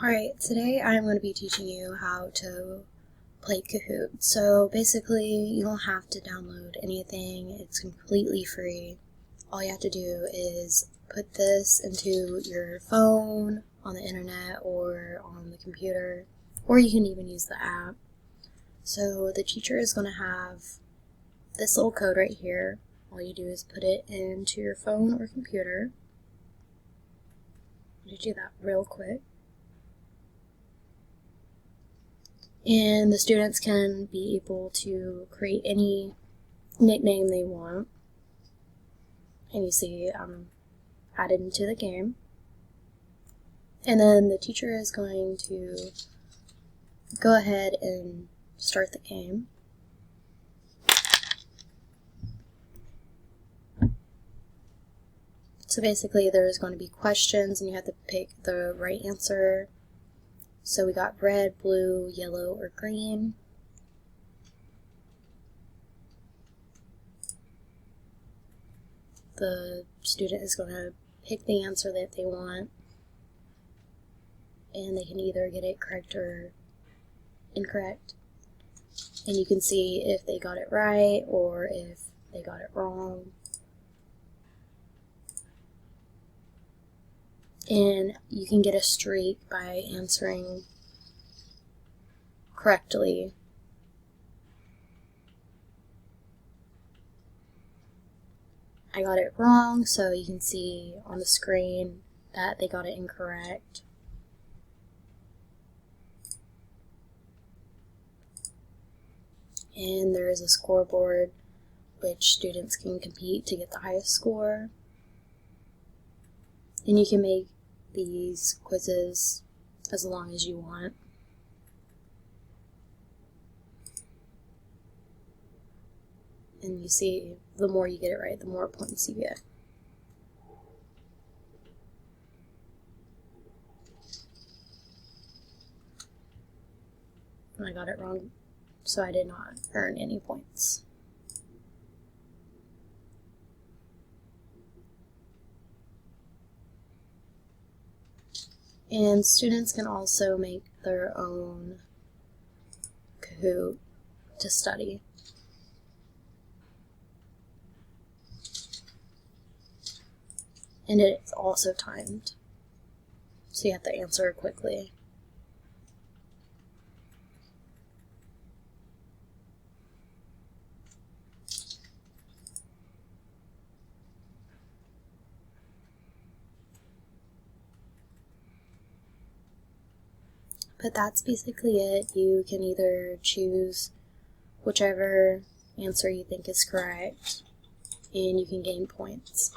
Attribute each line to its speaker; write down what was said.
Speaker 1: Alright, today I'm going to be teaching you how to play Kahoot. So basically, you don't have to download anything, it's completely free. All you have to do is put this into your phone, on the internet, or on the computer, or you can even use the app. So the teacher is going to have this little code right here. All you do is put it into your phone or computer. I'm going to do that real quick. And the students can be able to create any nickname they want. And you see added into the game. And then the teacher is going to go ahead and start the game. So basically there's going to be questions and you have to pick the right answer. So we got red, blue, yellow, or green. The student is going to pick the answer that they want, and they can either get it correct or incorrect. And you can see if they got it right or if they got it wrong. And you can get a streak by answering correctly. I got it wrong, so you can see on the screen that they got it incorrect. And there is a scoreboard which students can compete to get the highest score. And you can make these quizzes as long as you want. And you see, the more you get it right, the more points you get. And I got it wrong, so I did not earn any points. And students can also make their own Kahoot to study. And it's also timed, so you have to answer quickly. But that's basically it. You can either choose whichever answer you think is correct, and you can gain points.